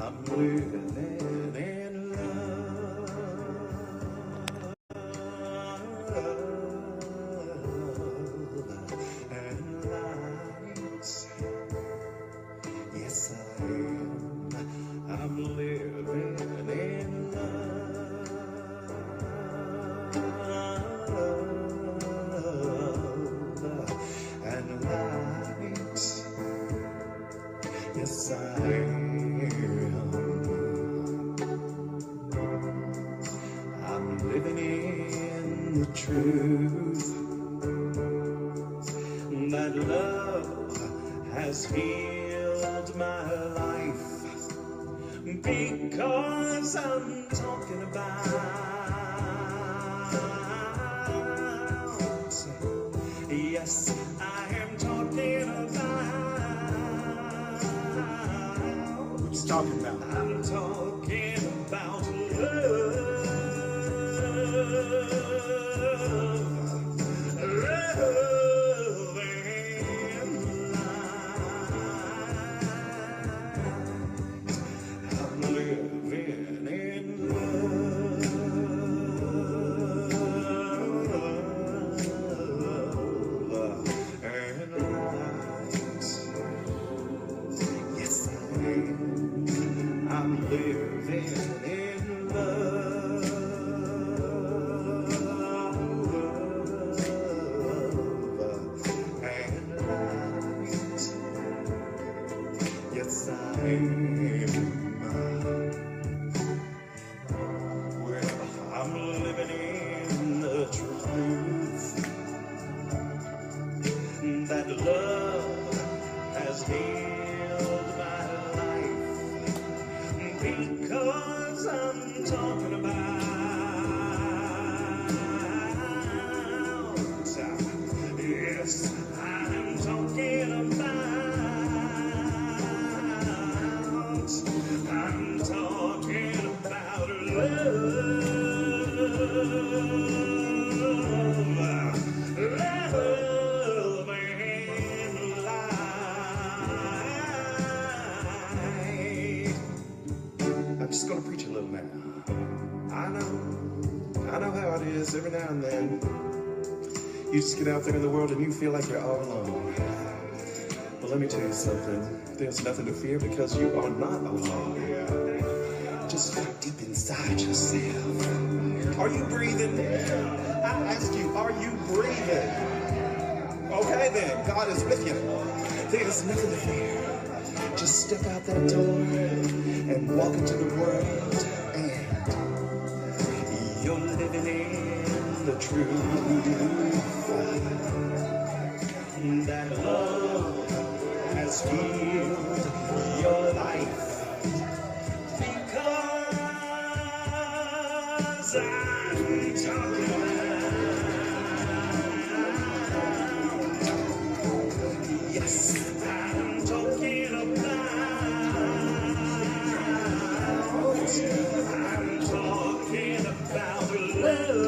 I'm living in love and light. Yes, I am. I'm living in love and light. Yes, I am. I'm living in the truth that love has healed my life, because I'm talking about, yes, I am talking about. What you talking about? I'm talking about love. Love and light. I'm living in love and light. Yes, I am. I'm living in love and light. Yes, I am. Well, I'm living in the truth that love has healed my life, because I'm talking about, yes, I'm talking about, I'm talking about love, love and light. I'm just going to preach a little now. I know how it is every now and then. You just get out there in the world and you feel like you're all alone. But let me tell you something. There's nothing to fear, because you are not alone. Just look deep inside yourself. Are you breathing? I ask you, are you breathing? Okay then, God is with you. There's nothing to fear. Just step out that door and walk into the world, and you're living in the truth that love has healed your life, because I'm talking about, yes, I'm talking about, I'm talking about love.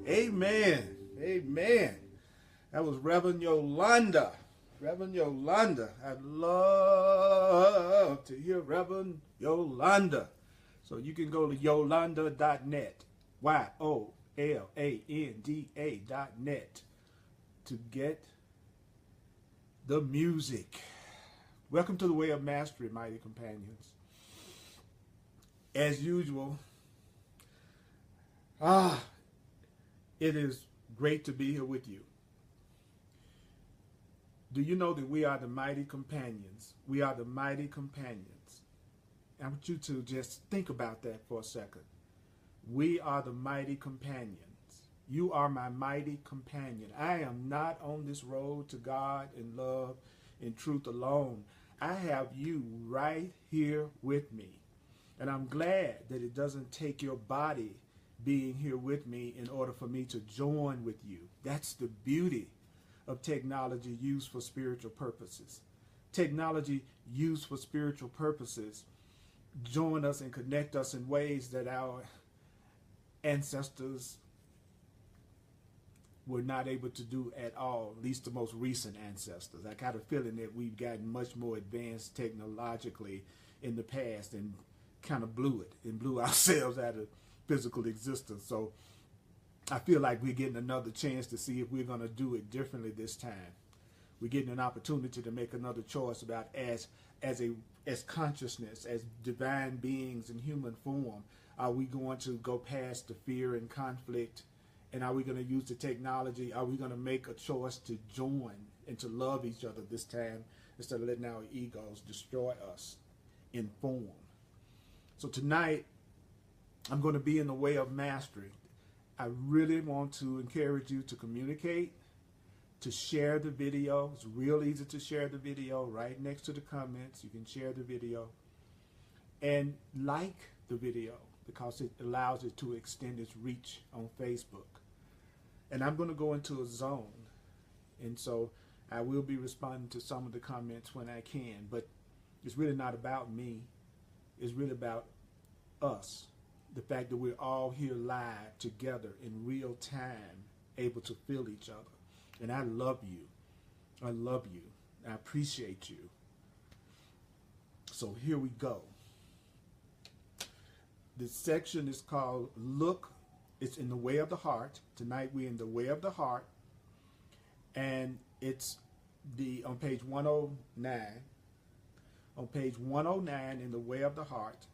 Amen. Amen. That was Reverend Yolanda. Reverend Yolanda. I'd love to hear Reverend Yolanda. So you can go to yolanda.net. YOLANDA.net to get the music. Welcome to the Way of Mastery, mighty companions. As usual, it is great to be here with you. Do you know that we are the mighty companions? We are the mighty companions. I want you to just think about that for a second. We are the mighty companions. You are my mighty companion. I am not on this road to God in love and truth alone. I have you right here with me. And I'm glad that it doesn't take your body being here with me in order for me to join with you. That's the beauty of technology used for spiritual purposes. Technology used for spiritual purposes join us and connect us in ways that our ancestors were not able to do at all, at least the most recent ancestors. I got a feeling that we've gotten much more advanced technologically in the past and kind of blew it and blew ourselves out of physical existence. So I feel like we're getting another chance to see if we're going to do it differently this time. We're getting an opportunity to make another choice about as consciousness, as divine beings in human form. Are we going to go past the fear and conflict? And are we going to use the technology? Are we going to make a choice to join and to love each other this time instead of letting our egos destroy us in form? So tonight, I'm going to be in the way of mastery. I really want to encourage you to communicate, to share the video. It's real easy to share the video right next to the comments. You can share the video and like the video because it allows it to extend its reach on Facebook. And I'm going to go into a zone. And so I will be responding to some of the comments when I can. But it's really not about me. It's really about us. The fact that we're all here live together in real time, able to feel each other. And I love you. I love you. I appreciate you. So here we go. This section is called Look. It's in the way of the heart. Tonight we're in the way of the heart. And it's on page 109. On page 109 in the way of the heart.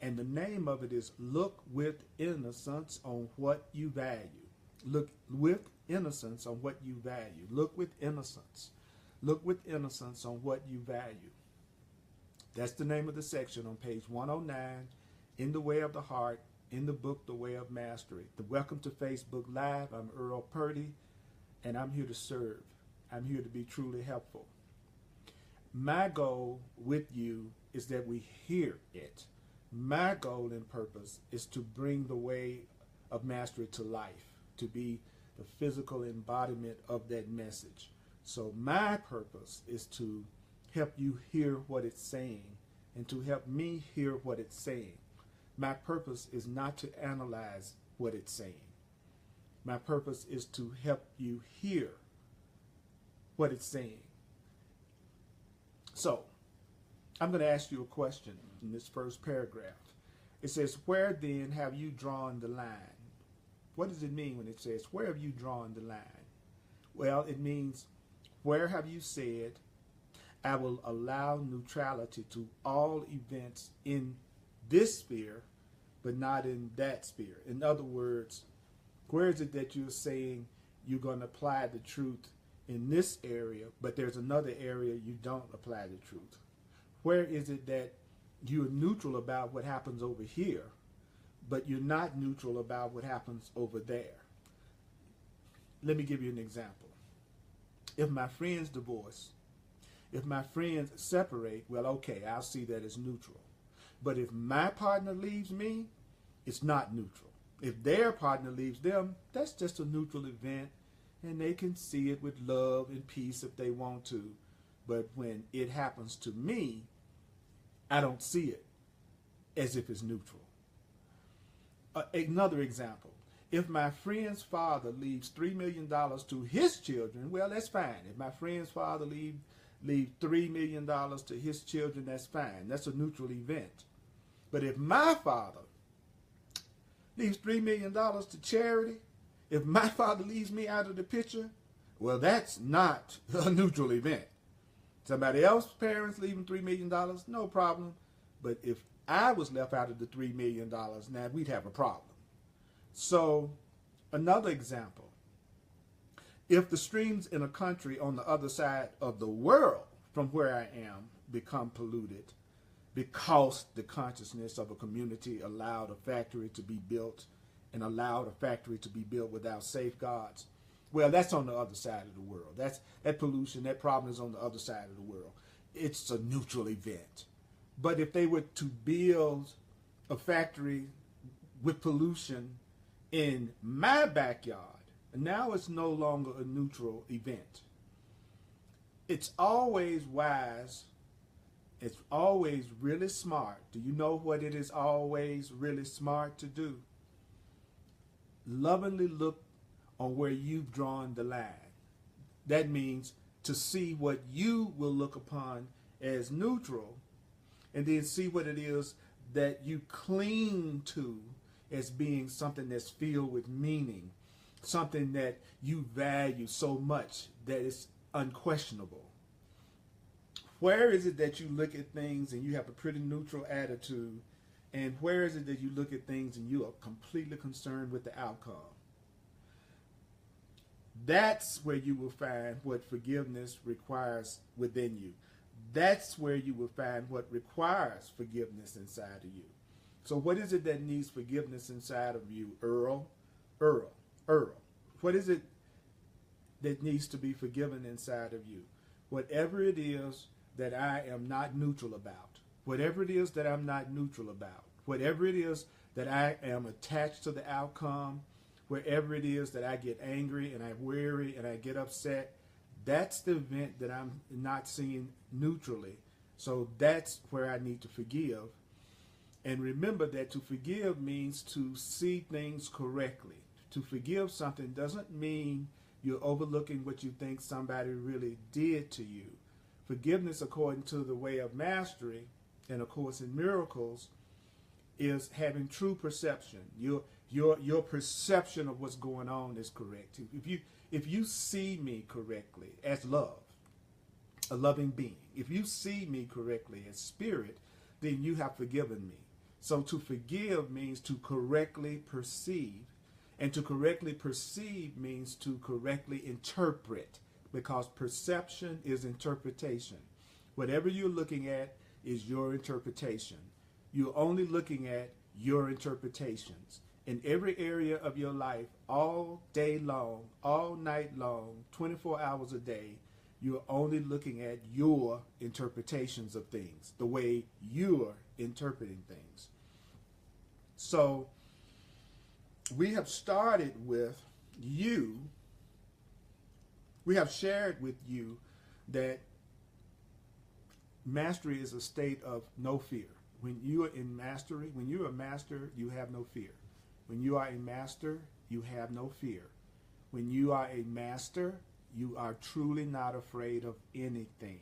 And the name of it is Look with Innocence on What You Value. Look with innocence on what you value. Look with innocence. Look with innocence on what you value. That's the name of the section on page 109 in the way of the heart in the book, The Way of Mastery. Welcome to Facebook Live. I'm Earl Purdy, and I'm here to serve. I'm here to be truly helpful. My goal with you is that we hear it. My goal and purpose is to bring the way of mastery to life, to be the physical embodiment of that message. So my purpose is to help you hear what it's saying and to help me hear what it's saying. My purpose is not to analyze what it's saying. My purpose is to help you hear what it's saying. So I'm going to ask you a question in this first paragraph. It says, where then have you drawn the line? What does it mean when it says, where have you drawn the line? Well, it means, where have you said, I will allow neutrality to all events in this sphere, but not in that sphere? In other words, where is it that you're saying you're going to apply the truth in this area, but there's another area you don't apply the truth? Where is it that you're neutral about what happens over here, but you're not neutral about what happens over there? Let me give you an example. If my friends divorce, if my friends separate, well, okay, I'll see that as neutral. But if my partner leaves me, it's not neutral. If their partner leaves them, that's just a neutral event, and they can see it with love and peace if they want to. But when it happens to me, I don't see it as if it's neutral. Another example, if my friend's father leaves $3 million to his children, well, that's fine. If my friend's father leaves $3 million to his children, that's fine. That's a neutral event. But if my father leaves $3 million to charity, if my father leaves me out of the picture, well, that's not a neutral event. Somebody else's parents leaving $3 million, no problem. But if I was left out of the $3 million, now we'd have a problem. So, another example. If the streams in a country on the other side of the world from where I am become polluted because the consciousness of a community allowed a factory to be built and allowed a factory to be built without safeguards, well, that's on the other side of the world. That pollution, that problem is on the other side of the world. It's a neutral event. But if they were to build a factory with pollution in my backyard, now it's no longer a neutral event. It's always wise. It's always really smart. Do you know what it is always really smart to do? Lovingly look on where you've drawn the line. That means to see what you will look upon as neutral, and then see what it is that you cling to as being something that's filled with meaning, something that you value so much that it's unquestionable. Where is it that you look at things and you have a pretty neutral attitude, and where is it that you look at things and you are completely concerned with the outcome? That's where you will find what forgiveness requires within you. That's where you will find what requires forgiveness inside of you. So what is it that needs forgiveness inside of you, Earl? Earl. What is it that needs to be forgiven inside of you? Whatever it is that I am not neutral about, whatever it is that I'm not neutral about, whatever it is that I am attached to the outcome, wherever it is that I get angry and I'm weary and I get upset, that's the event that I'm not seeing neutrally. So that's where I need to forgive. And remember that to forgive means to see things correctly. To forgive something doesn't mean you're overlooking what you think somebody really did to you. Forgiveness, according to the way of mastery and of course in miracles, is having true perception. Your perception of what's going on is correct. If you see me correctly as love, a loving being, if you see me correctly as spirit, then you have forgiven me. So to forgive means to correctly perceive, and to correctly perceive means to correctly interpret, because perception is interpretation. Whatever you're looking at is your interpretation. You're only looking at your interpretations. In every area of your life, all day long, all night long, 24 hours a day, you're only looking at your interpretations of things, the way you're interpreting things. So we have started with you. We have shared with you that mastery is a state of no fear. When you are in mastery, when you're a master, you have no fear. When you are a master, you have no fear. When you are a master, you are truly not afraid of anything.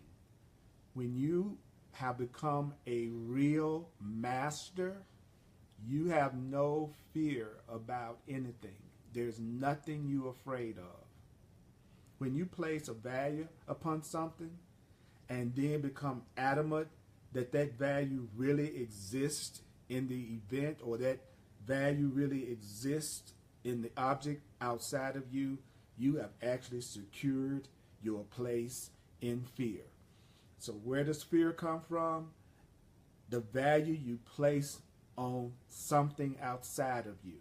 When you have become a real master, you have no fear about anything. There's nothing you're afraid of. When you place a value upon something and then become adamant that that value really exists in the event, or that value really exists in the object outside of you, you have actually secured your place in fear. So where does fear come from? The value you place on something outside of you.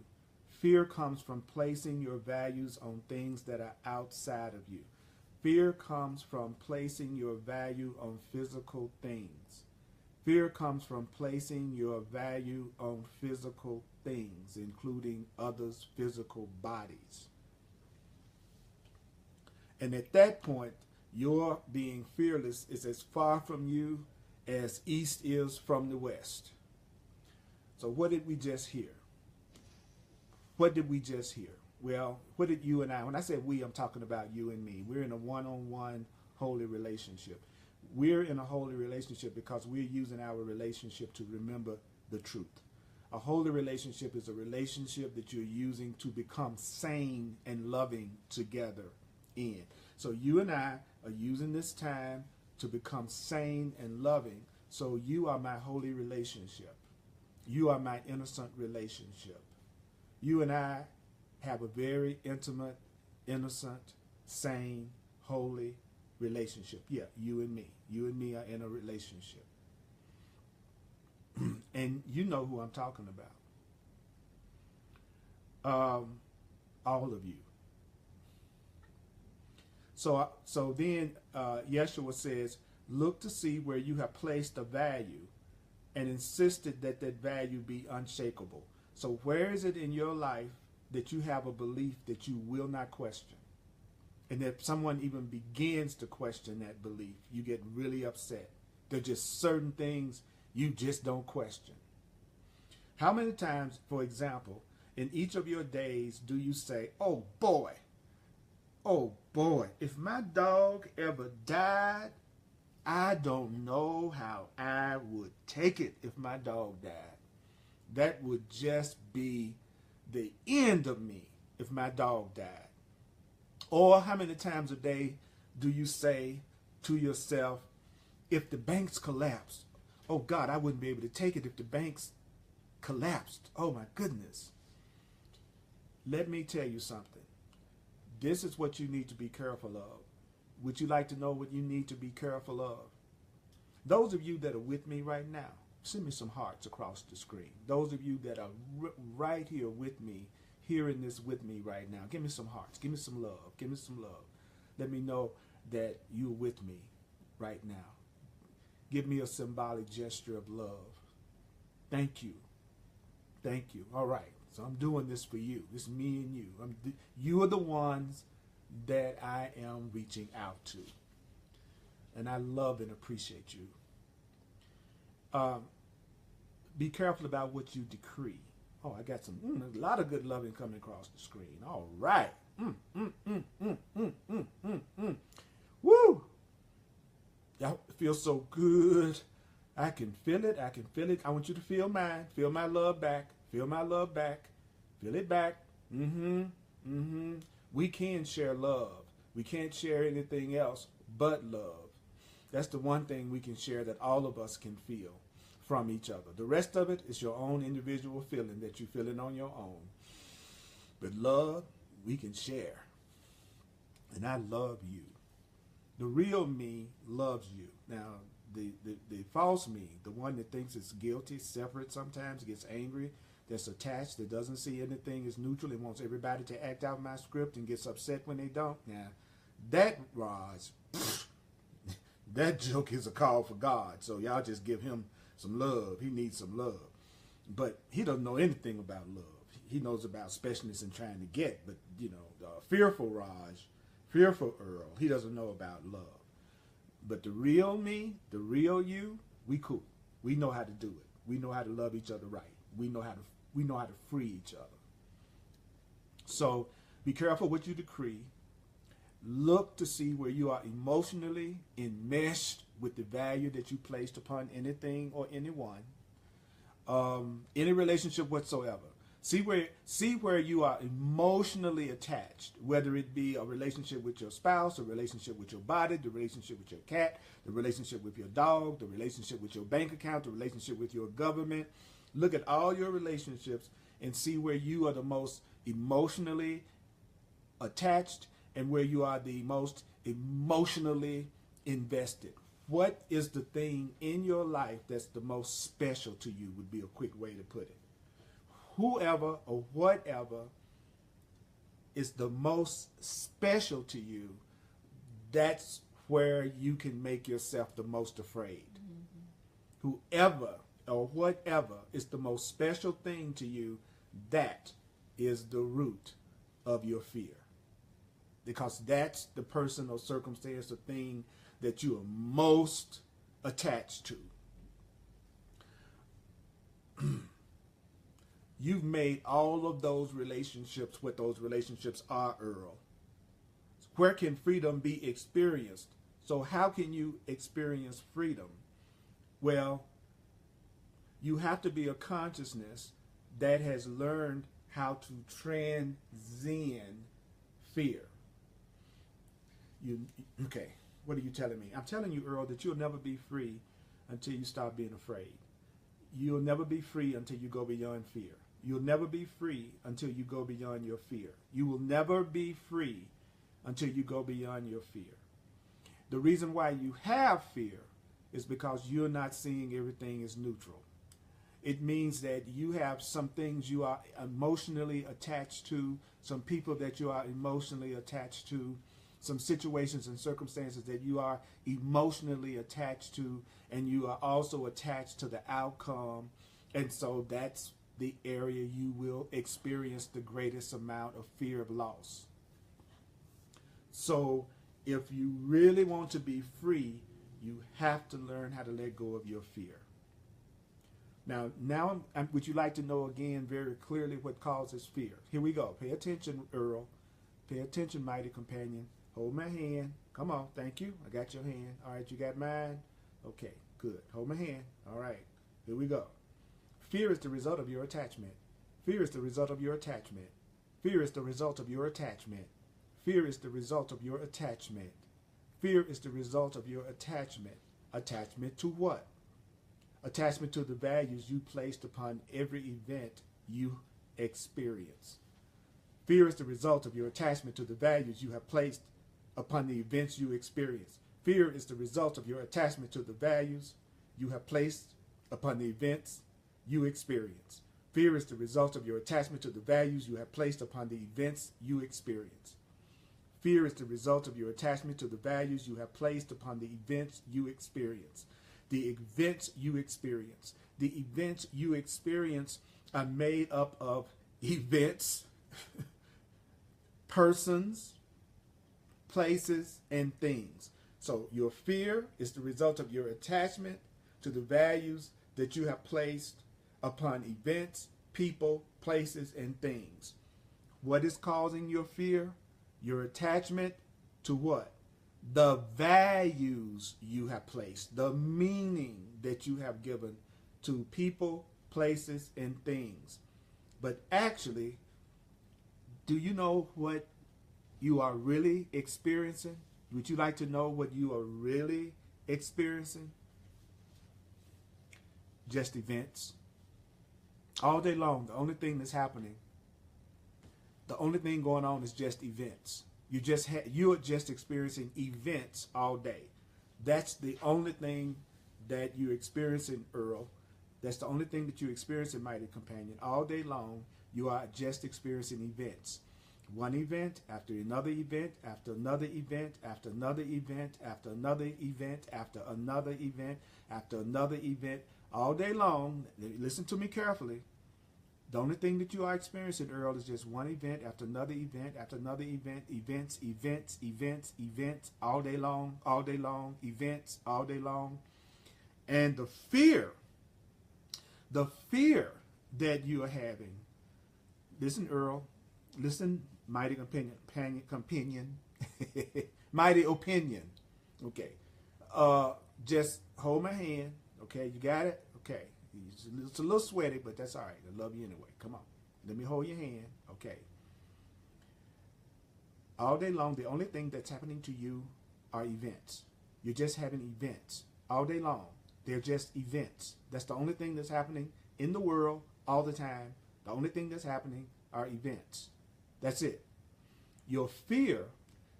Fear comes from placing your values on things that are outside of you. Fear comes from placing your value on physical things. Fear comes from placing your value on physical things, including others' physical bodies. And at that point, your being fearless is as far from you as east is from the west. So what did we just hear? What did we just hear? Well, what did you and I, when I say we, I'm talking about you and me. We're in a one-on-one holy relationship. We're in a holy relationship because we're using our relationship to remember the truth. A holy relationship is a relationship that you're using to become sane and loving together in. So you and I are using this time to become sane and loving. So you are my holy relationship. You are my innocent relationship. You and I have a very intimate, innocent, sane, holy relationship. Yeah, you and me. You and me are in a relationship. And you know who I'm talking about. All of you. So then Yeshua says, look to see where you have placed a value and insisted that that value be unshakable. So where is it in your life that you have a belief that you will not question? And if someone even begins to question that belief, you get really upset. There are just certain things you just don't question. How many times, for example, in each of your days do you say, oh boy, if my dog ever died, I don't know how I would take it if my dog died. That would just be the end of me if my dog died. Or how many times a day do you say to yourself, if the banks collapsed, oh God, I wouldn't be able to take it if the banks collapsed. Oh my goodness. Let me tell you something. This is what you need to be careful of. Would you like to know what you need to be careful of? Those of you that are with me right now, send me some hearts across the screen. Those of you that are right here with me, hearing this with me right now, give me some hearts. Give me some love. Give me some love. Let me know that you're with me right now. Give me a symbolic gesture of love. Thank you. Thank you. All right. So I'm doing this for you. This is me and you. You are the ones that I am reaching out to. And I love and appreciate you. Be careful about what you decree. Oh, I got a lot of good loving coming across the screen. All right. Woo! Y'all feel so good. I can feel it. I can feel it. I want you to feel mine. Feel my love back. Feel my love back. Feel it back. We can share love. We can't share anything else but love. That's the one thing we can share that all of us can feel from each other. The rest of it is your own individual feeling that you're feeling on your own. But love, we can share. And I love you. The real me loves you. Now, the false me, the one that thinks it's guilty, separate sometimes, gets angry, that's attached, that doesn't see anything as neutral, and wants everybody to act out my script and gets upset when they don't. Now, that Raj, that joke is a call for God. So y'all just give him some love. He needs some love. But he doesn't know anything about love. He knows about specialness and trying to get. But, you know, fearful Raj, fearful Earl, he doesn't know about love. But the real me, the real you, we cool. We know how to do it. We know how to love each other right. We know how to free each other. So be careful what you decree. Look to see where you are emotionally enmeshed with the value that you placed upon anything or anyone, any relationship whatsoever. See where you are emotionally attached, whether it be a relationship with your spouse, a relationship with your body, the relationship with your cat, the relationship with your dog, the relationship with your bank account, the relationship with your government. Look at all your relationships and see where you are the most emotionally attached and where you are the most emotionally invested. What is the thing in your life that's the most special to you would be a quick way to put it. Whoever or whatever is the most special to you, that's where you can make yourself the most afraid. Whoever or whatever is the most special thing to you, that is the root of your fear. Because that's the person or circumstance or thing that you are most attached to. You've made all of those relationships what those relationships are, Earl. Where can freedom be experienced? So how can you experience freedom? Well, you have to be a consciousness that has learned how to transcend fear. Okay, what are you telling me? I'm telling you, Earl, that you'll never be free until you stop being afraid. You'll never be free until you go beyond fear. You'll never be free until you go beyond your fear. You will never be free until you go beyond your fear. The reason why you have fear is because you're not seeing everything as neutral. It means that you have some things you are emotionally attached to, some people that you are emotionally attached to, some situations and circumstances that you are emotionally attached to, and you are also attached to the outcome. And so that's the area you will experience the greatest amount of fear of loss. So if you really want to be free, you have to learn how to let go of your fear. Now would you like to know again very clearly what causes fear? Here we go. Pay attention, Earl. Pay attention, mighty companion. Hold my hand. Come on. Thank you. I got your hand. All right, you got mine? Okay, good. Hold my hand. All right, here we go. Fear is the result of your attachment. Fear is the result of your attachment. Fear is the result of your attachment. Fear is the result of your attachment. Fear is the result of your attachment. Attachment to what? Attachment to the values you placed upon every event you experience. Fear is the result of your attachment to the values you have placed upon the events you experience. Fear is the result of your attachment to the values you have placed upon the events you experience. Fear is the result of your attachment to the values you have placed upon the events you experience. Fear is the result of your attachment to the values you have placed upon the events you experience. The events you experience. The events you experience are made up of events, persons, places, and things. So your fear is the result of your attachment to the values that you have placed upon events, people, places, and things. What is causing your fear? Your attachment to what? The values you have placed, the meaning that you have given to people, places, and things. But actually, do you know what you are really experiencing? Would you like to know what you are really experiencing? Just events. All day long, the only thing that's happening, the only thing going on is just events. You're just experiencing events all day. That's the only thing that you're experiencing, Earl. That's the only thing that you experience in Mighty Companion. All day long, you are just experiencing events. One event after another event, after another event, after another event, after another event, after another event, after another event. All day long, listen to me carefully. The only thing that you are experiencing, Earl, is just one event after another event, after another event, events, events, events, events, all day long, events, all day long. And the fear that you are having, listen, Earl, listen, mighty companion, mighty opinion, okay. Just hold my hand, okay, you got it? Okay. It's a little sweaty, but that's all right. I love you anyway. Come on. Let me hold your hand. Okay. All day long, the only thing that's happening to you are events. You're just having events. All day long, they're just events. That's the only thing that's happening in the world all the time. The only thing that's happening are events. That's it. Your fear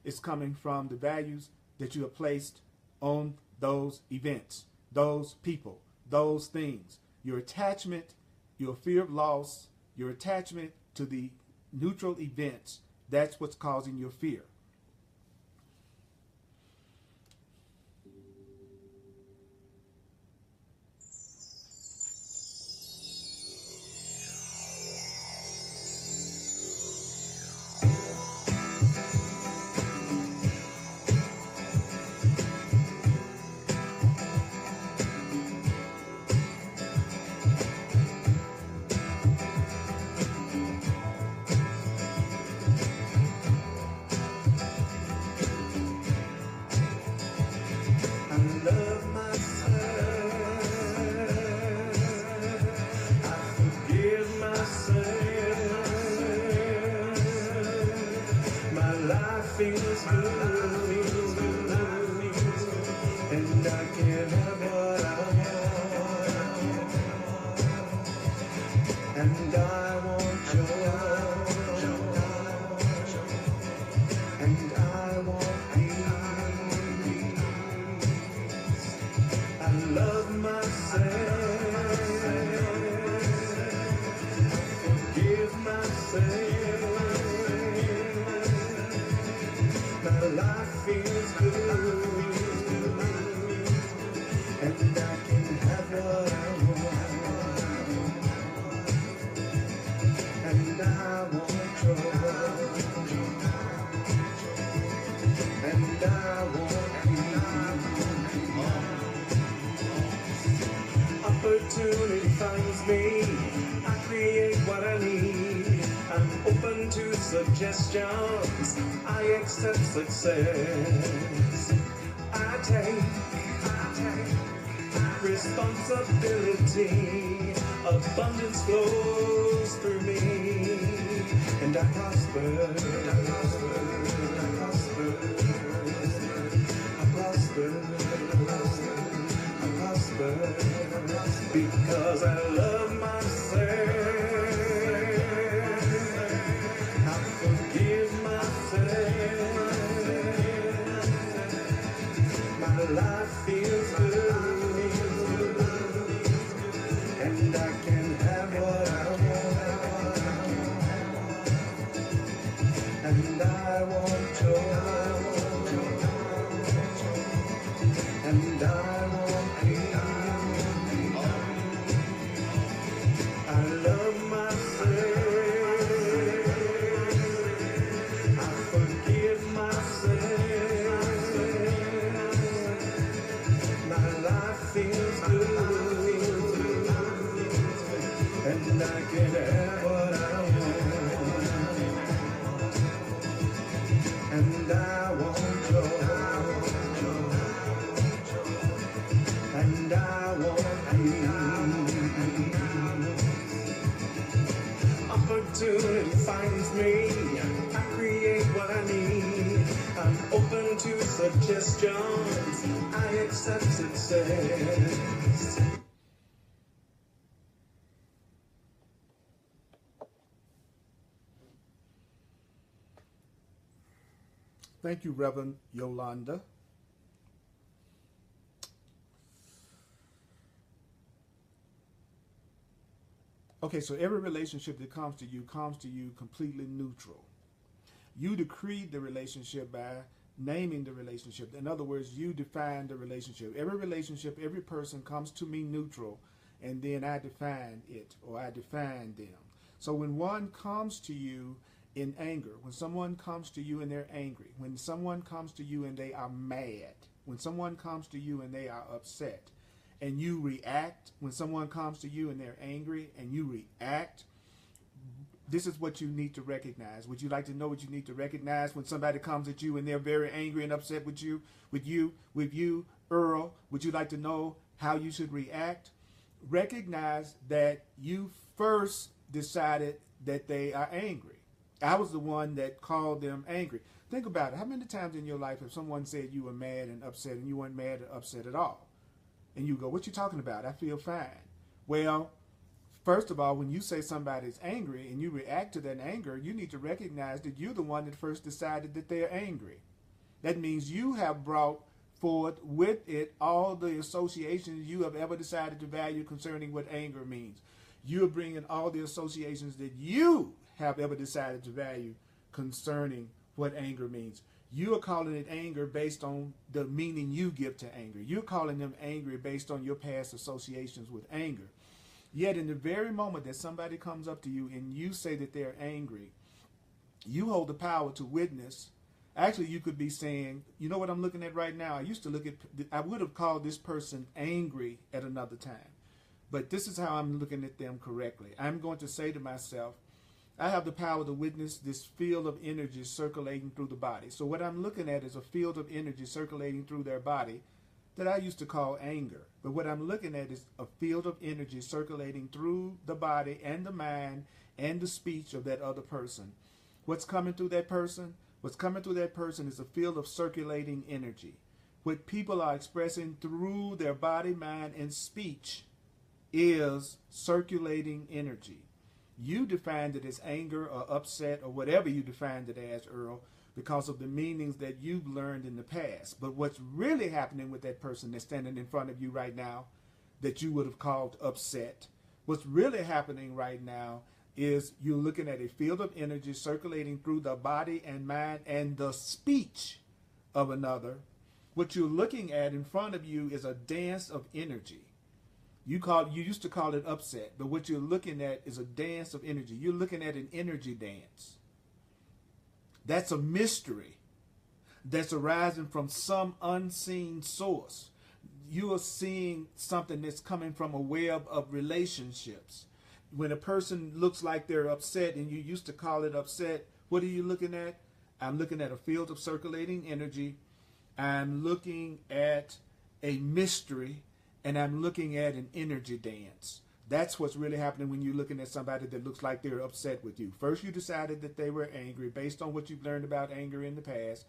is coming from the values that you have placed on those events, those people, those things. Your attachment, your fear of loss, your attachment to the neutral events, that's what's causing your fear. Opportunity finds me. I create what I need. I'm open to suggestions. I accept success. I take responsibility. Abundance flows through me, and I prosper. I prosper. I prosper. I prosper. I prosper. Because I love myself. I forgive myself. My life feels good. And I can have what I want. And I want joy. And I want peace. I love myself. I forgive myself. My life feels good. And I can have what I want. And I want joy. And I want peace. Opportunity finds me. I create what I need. I'm open to suggestions. I accept success. Thank you, Reverend Yolanda. Okay, so every relationship that comes to you completely neutral. You decreed the relationship by naming the relationship. In other words, you define the relationship. Every relationship, every person comes to me neutral, and then I define it, or I define them. So when one comes to you in anger, when someone comes to you and they're angry, when someone comes to you and they are mad, when someone comes to you and they are upset, and you react, when someone comes to you and they're angry and you react, this is what you need to recognize. Would you like to know what you need to recognize when somebody comes at you and they're very angry and upset with you, Earl? Would you like to know how you should react? Recognize that you first decided that they are angry. I was the one that called them angry. Think about it. How many times in your life have someone said you were mad and upset and you weren't mad or upset at all? And you go, what you talking about? I feel fine. Well, first of all, when you say somebody's angry and you react to that anger, you need to recognize that you're the one that first decided that they're angry. That means you have brought forward with it all the associations you have ever decided to value concerning what anger means. You're bringing all the associations that you have ever decided to value concerning what anger means. You are calling it anger based on the meaning you give to anger. You're calling them angry based on your past associations with anger. Yet in the very moment that somebody comes up to you and you say that they're angry, you hold the power to witness. Actually, you could be saying, you know what I'm looking at right now? I would have called this person angry at another time. But this is how I'm looking at them correctly. I'm going to say to myself, I have the power to witness this field of energy circulating through the body. So what I'm looking at is a field of energy circulating through their body that I used to call anger. But what I'm looking at is a field of energy circulating through the body and the mind and the speech of that other person. What's coming through that person? What's coming through that person is a field of circulating energy. What people are expressing through their body, mind, and speech is circulating energy. You defined it as anger or upset or whatever you defined it as, Earl, because of the meanings that you've learned in the past. But what's really happening with that person that's standing in front of you right now that you would have called upset, what's really happening right now is you're looking at a field of energy circulating through the body and mind and the speech of another. What you're looking at in front of you is a dance of energy. You used to call it upset, but what you're looking at is a dance of energy. You're looking at an energy dance. That's a mystery that's arising from some unseen source. you are seeing something that's coming from a web of relationships. When a person looks like they're upset and you used to call it upset, what are you looking at? I'm looking at a field of circulating energy. I'm looking at a mystery, and I'm looking at an energy dance. That's what's really happening when you're looking at somebody that looks like they're upset with you. First, you decided that they were angry based on what you've learned about anger in the past.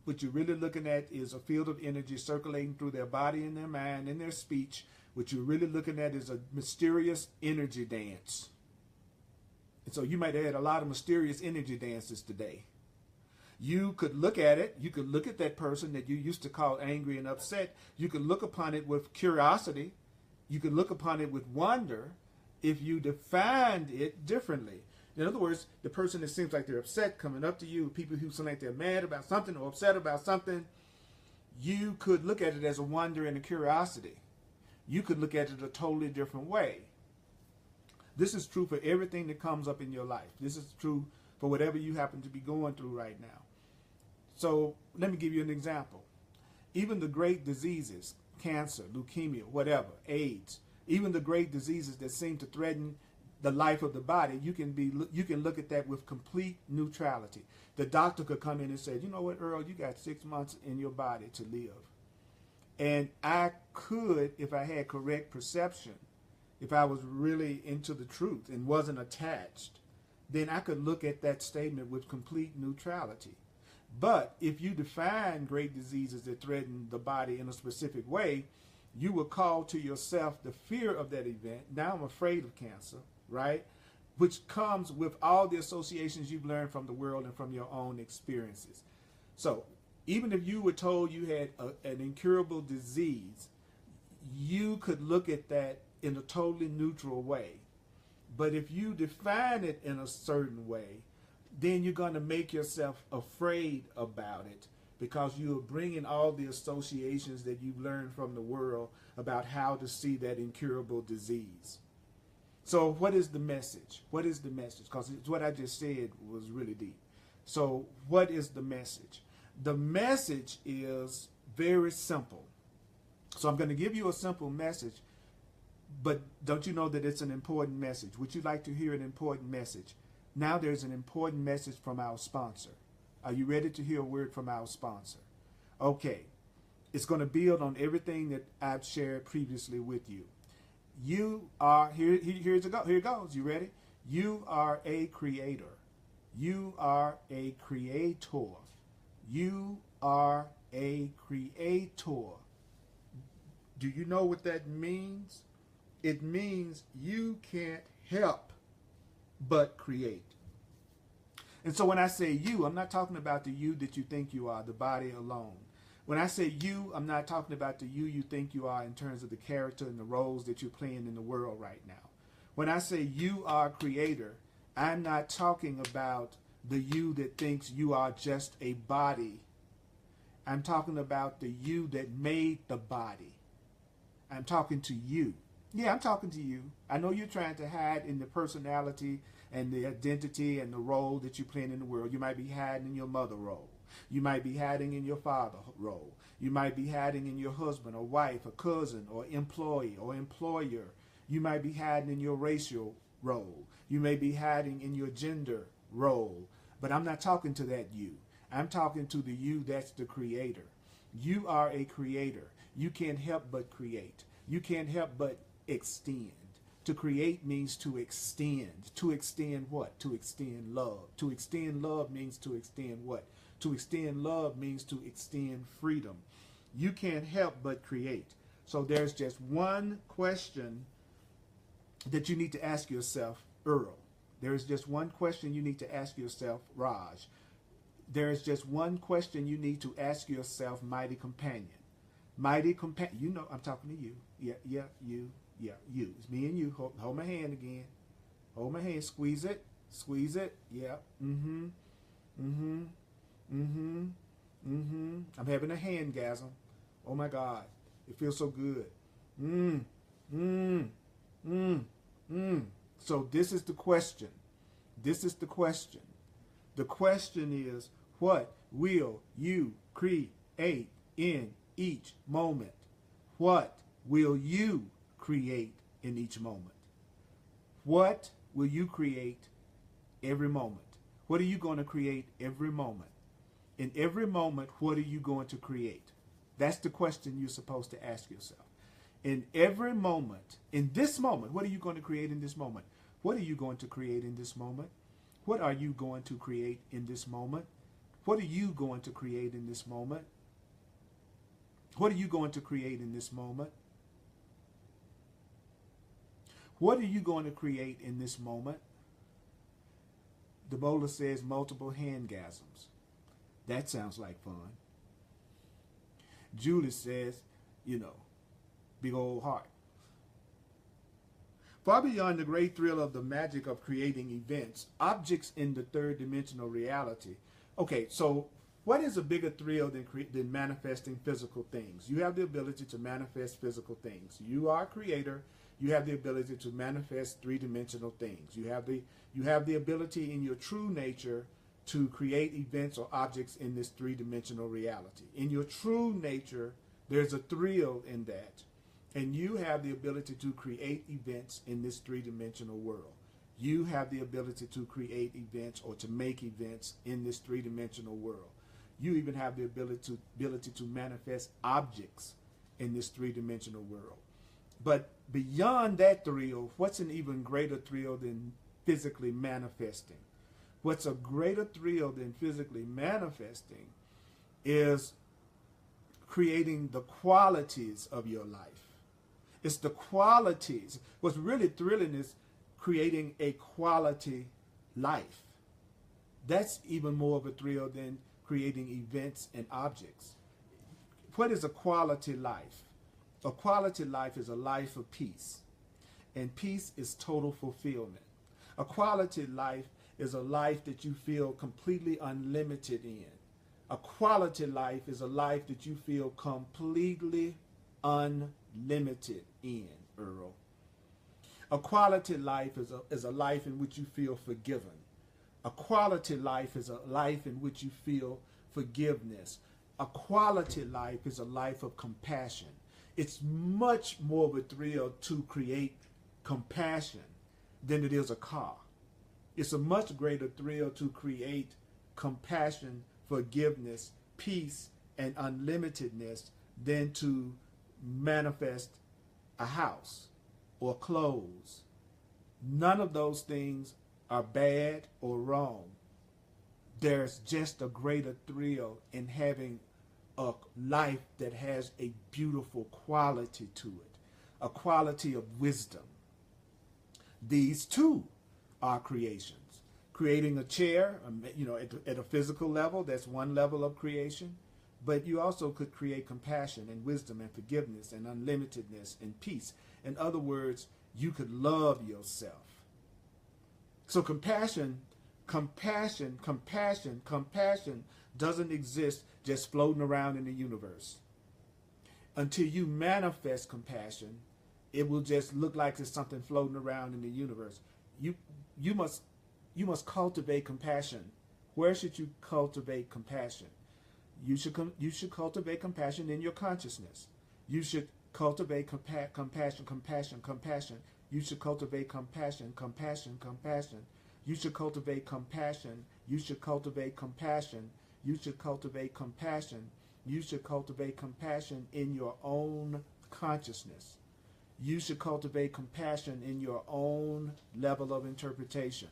What you're really looking at is a field of energy circulating through their body and their mind and their speech. What you're really looking at is a mysterious energy dance. And so you might have had a lot of mysterious energy dances today. You could look at it. You could look at that person that you used to call angry and upset. You could look upon it with curiosity. You could look upon it with wonder if you defined it differently. In other words, the person that seems like they're upset coming up to you, people who seem like they're mad about something or upset about something, you could look at it as a wonder and a curiosity. You could look at it a totally different way. This is true for everything that comes up in your life. This is true for whatever you happen to be going through right now. So let me give you an example. Even the great diseases, cancer, leukemia, whatever, AIDS, even the great diseases that seem to threaten the life of the body, you can look at that with complete neutrality. The doctor could come in and say, you know what, Earl, you got 6 months in your body to live. And I could, if I had correct perception, if I was really into the truth and wasn't attached, then I could look at that statement with complete neutrality. But if you define great diseases that threaten the body in a specific way, you will call to yourself the fear of that event. Now I'm afraid of cancer, right? Which comes with all the associations you've learned from the world and from your own experiences. So even if you were told you had an incurable disease, you could look at that in a totally neutral way. But if you define it in a certain way, then you're going to make yourself afraid about it because you're bringing all the associations that you've learned from the world about how to see that incurable disease. So what is the message? What is the message? Because what I just said was really deep. So what is the message? The message is very simple. So I'm going to give you a simple message, but don't you know that it's an important message? Would you like to hear an important message? Now there's an important message from our sponsor. Are you ready to hear a word from our sponsor? Okay. It's going to build on everything that I've shared previously with you. You are, here it goes. You ready? You are a creator. You are a creator. You are a creator. Do you know what that means? It means you can't help but create. And so when I say you, I'm not talking about the you that you think you are, the body alone. When I say you, I'm not talking about the you think you are in terms of the character and the roles that you're playing in the world right now. When I say you are creator, I'm not talking about the you that thinks you are just a body. I'm talking about the you that made the body. I'm talking to you. Yeah, I'm talking to you. I know you're trying to hide in the personality and the identity and the role that you're playing in the world. You might be hiding in your mother role. You might be hiding in your father role. You might be hiding in your husband or wife or cousin or employee or employer. You might be hiding in your racial role. You may be hiding in your gender role. But I'm not talking to that you. I'm talking to the you that's the creator. You are a creator. You can't help but create. You can't help but extend. To create means to extend. To extend what? To extend love. To extend love means to extend what? To extend love means to extend freedom. You can't help but create. So there's just one question that you need to ask yourself, Earl. There is just one question you need to ask yourself, Raj. There is just one question you need to ask yourself, mighty companion. Mighty companion. You know, I'm talking to you. Yeah, you. Yeah, you. It's me and you. Hold my hand again. Hold my hand. Squeeze it. Squeeze it. Yeah. I'm having a handgasm. Oh my God. It feels so good. So this is the question. This is the question. The question is, what will you create in each moment? What will you create in each moment? What will you create every moment? What are you going to create every moment? In every moment, what are you going to create? That's the question you're supposed to ask yourself. In every moment, in this moment, what are you going to create in this moment? What are you going to create in this moment? What are you going to create in this moment? What are you going to create in this moment? What are you going to create in this moment? What are you going to create in this moment? The bowler says multiple handgasms. That sounds like fun. Julie says, big old heart. Far beyond the great thrill of the magic of creating events, objects in the third dimensional reality. Okay, so what is a bigger thrill than manifesting physical things? You have the ability to manifest physical things. You are a creator. You have the ability to manifest three-dimensional things. You have the ability in your true nature to create events or objects in this three-dimensional reality. In your true nature, there's a thrill in that. And you have the ability to create events in this three-dimensional world. You have the ability to create events or to make events in this three-dimensional world. You even have the ability to manifest objects in this three-dimensional world. But beyond that thrill, what's an even greater thrill than physically manifesting? What's a greater thrill than physically manifesting is creating the qualities of your life. It's the qualities. What's really thrilling is creating a quality life. That's even more of a thrill than creating events and objects. What is a quality life? A quality life is a life of peace. And peace is total fulfillment. A quality life is a life that you feel completely unlimited in. A quality life is a life that you feel completely unlimited in, Earl. A quality life is a life in which you feel forgiven. A quality life is a life in which you feel forgiveness. A quality life is a life of compassion. It's much more of a thrill to create compassion than it is a car. It's a much greater thrill to create compassion, forgiveness, peace, and unlimitedness than to manifest a house or clothes. None of those things are bad or wrong. There's just a greater thrill in having a life that has a beautiful quality to it, a quality of wisdom. These two are creations. Creating a chair, at a physical level, that's one level of creation. But you also could create compassion and wisdom and forgiveness and unlimitedness and peace. In other words, you could love yourself. So compassion doesn't exist just floating around in the universe. Until you manifest compassion, it will just look like there's something floating around in the universe. You must cultivate compassion. Where should you cultivate compassion? You should cultivate compassion in your consciousness. You should cultivate compassion. You should cultivate compassion. You should cultivate compassion. You should cultivate compassion. You should cultivate compassion. You should cultivate compassion in your own consciousness. You should cultivate compassion in your own level of interpretation,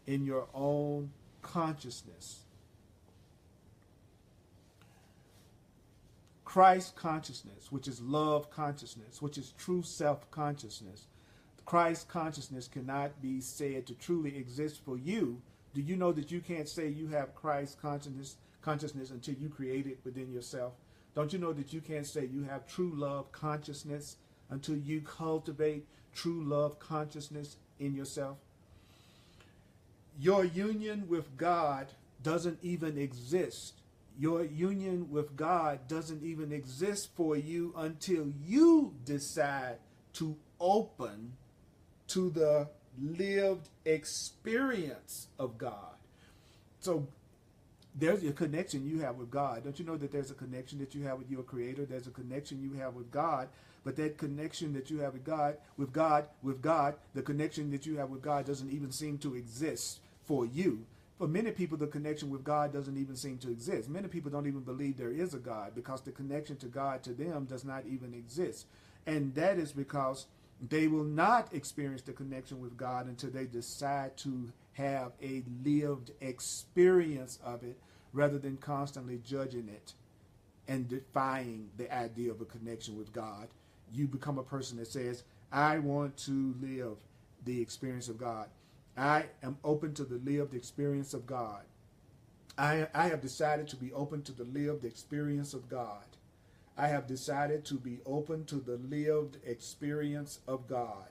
in your own consciousness. Christ consciousness, which is love consciousness, which is true self-consciousness. Christ consciousness cannot be said to truly exist for you. Do you know that you can't say you have Christ consciousness until you create it within yourself? Don't you know that you can't say you have true love consciousness until you cultivate true love consciousness in yourself? Your union with God doesn't even exist. Your union with God doesn't even exist for you until you decide to open to the lived experience of God. So There's a connection you have with God. Don't you know that there's a connection that you have with your Creator? There's a connection you have with God. But that connection that you have with God, the connection that you have with God doesn't even seem to exist for you. For many people, the connection with God doesn't even seem to exist. Many people don't even believe there is a God because the connection to God to them does not even exist. And that is because they will not experience the connection with God until they decide to have a lived experience of it rather than constantly judging it and defying the idea of a connection with God. You become a person that says, I want to live the experience of God. I am open to the lived experience of God. I have decided to be open to the lived experience of God. I have decided to be open to the lived experience of God.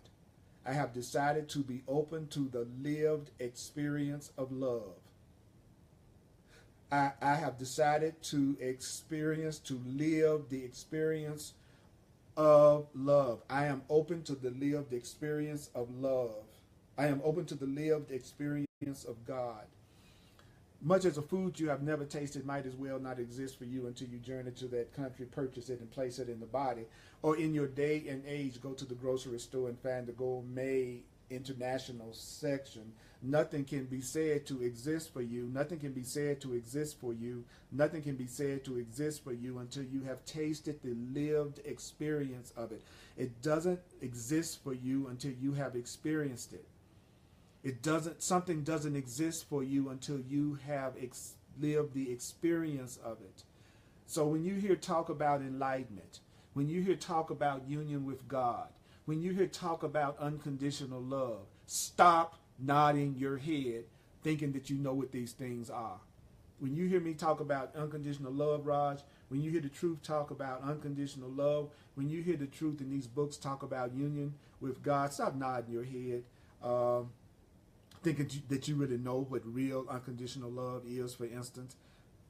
I have decided to be open to the lived experience of love. I have decided to live the experience of love. I am open to the lived experience of love. I am open to the lived experience of God. Much as a food you have never tasted might as well not exist for you until you journey to that country, purchase it, and place it in the body. Or in your day and age, go to the grocery store and find the gourmet international section. Nothing can be said to exist for you. Nothing can be said to exist for you. Nothing can be said to exist for you until you have tasted the lived experience of it. It doesn't exist for you until you have experienced it. Something doesn't exist for you until you have lived the experience of it. So when you hear talk about enlightenment, when you hear talk about union with God, when you hear talk about unconditional love, stop nodding your head thinking that you know what these things are. When you hear me talk about unconditional love, Raj, when you hear the truth talk about unconditional love, when you hear the truth in these books talk about union with God, stop nodding your head. Thinking that you really know what real unconditional love is, for instance.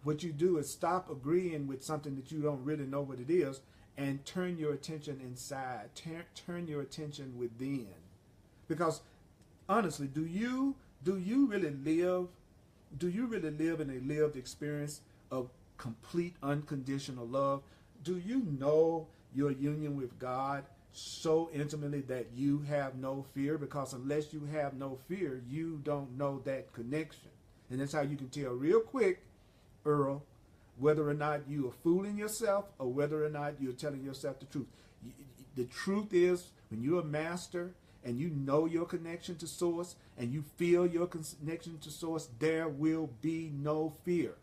What you do is stop agreeing with something that you don't really know what it is and turn your attention inside. Turn your attention within. Because honestly, do you really live in a lived experience of complete unconditional love? Do you know your union with God so intimately that you have no fear? Because unless you have no fear, you don't know that connection. And that's how you can tell real quick, Earl, whether or not you are fooling yourself or whether or not you're telling yourself the truth. The truth is, when you're a master and you know your connection to source and you feel your connection to source, there will be no fear.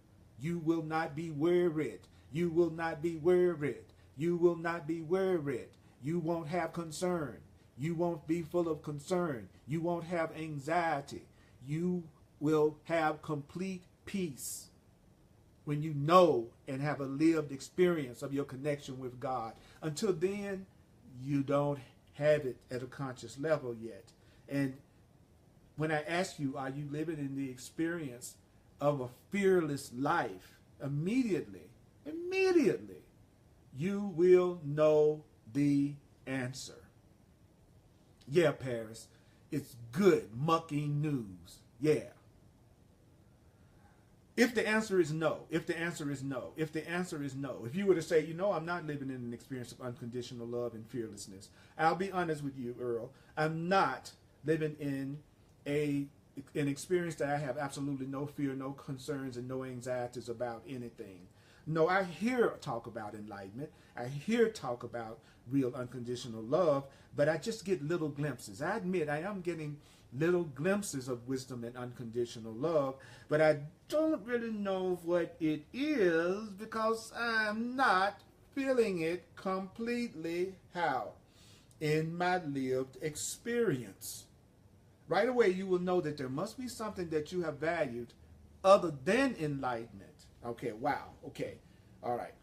You will not be worried. You will not be worried. You will not be worried. You won't have concern. You won't be full of concern. You won't have anxiety. You will have complete peace when you know and have a lived experience of your connection with God. Until then, you don't have it at a conscious level yet. And when I ask you, are you living in the experience of a fearless life? Immediately, you will know the answer. Yeah, Paris, it's good mucking news. Yeah. If the answer is no, if you were to say, I'm not living in an experience of unconditional love and fearlessness, I'll be honest with you, Earl, I'm not living in an experience that I have absolutely no fear, no concerns, and no anxieties about anything. No, I hear talk about enlightenment. I hear talk about real unconditional love, but I just get little glimpses. I admit I am getting little glimpses of wisdom and unconditional love, but I don't really know what it is because I'm not feeling it completely. How? In my lived experience. Right away, you will know that there must be something that you have valued other than enlightenment. Okay, wow, okay, all right.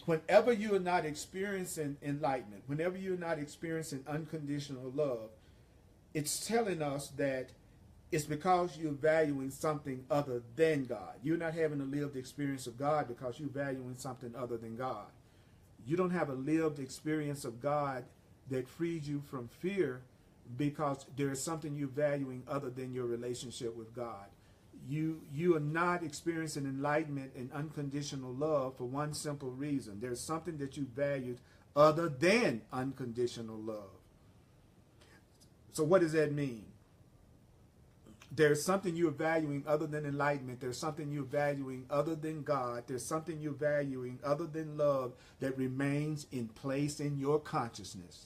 Whenever you are not experiencing enlightenment, whenever you're not experiencing unconditional love, it's telling us that it's because you're valuing something other than God. You're not having a lived experience of God because you're valuing something other than God. You don't have a lived experience of God that frees you from fear because there is something you're valuing other than your relationship with God. You are not experiencing enlightenment and unconditional love for one simple reason. There's something that you valued other than unconditional love. So what does that mean? There's something you're valuing other than enlightenment. There's something you're valuing other than God. There's something you're valuing other than love that remains in place in your consciousness.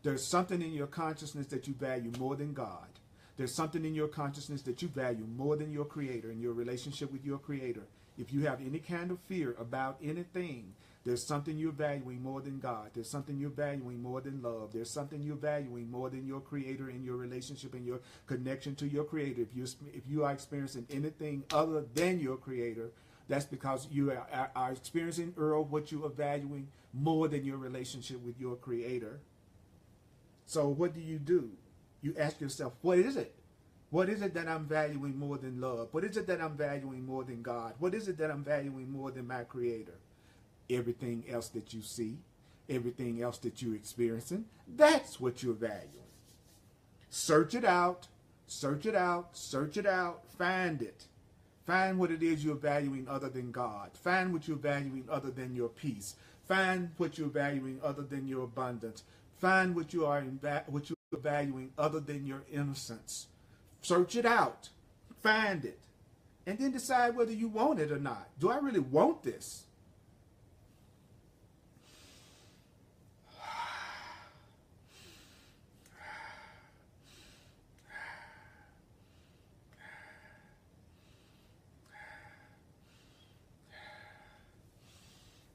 There's something in your consciousness that you value more than God. There's something in your consciousness that you value more than your Creator and your relationship with your Creator. If you have any kind of fear about anything, there's something you're valuing more than God. There's something you're valuing more than love. There's something you're valuing more than your Creator and your relationship and your connection to your Creator. If you are experiencing anything other than your Creator, that's because you are experiencing, Earl, what you are valuing more than your relationship with your Creator. So what do? You ask yourself, what is it? What is it that I'm valuing more than love? What is it that I'm valuing more than God? What is it that I'm valuing more than my Creator? Everything else that you see, everything else that you're experiencing, that's what you're valuing. Search it out, search it out, search it out, find it. Find what it is you're valuing other than God. Find what you're valuing other than your peace. Find what you're valuing other than your abundance. Find what you are valuing other than your innocence. Search it out. Find it. And then decide whether you want it or not. Do I really want this?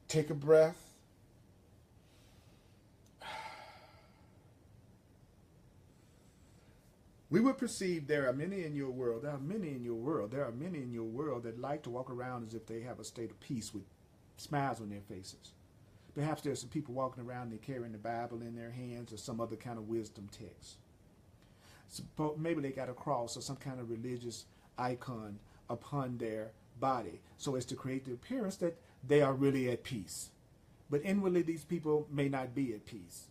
Take a breath. We would perceive there are many in your world. There are many in your world. There are many in your world that like to walk around as if they have a state of peace with smiles on their faces. Perhaps there's some people walking around, they're carrying the Bible in their hands or some other kind of wisdom text. Maybe they got a cross or some kind of religious icon upon their body so as to create the appearance that they are really at peace. But inwardly, these people may not be at peace,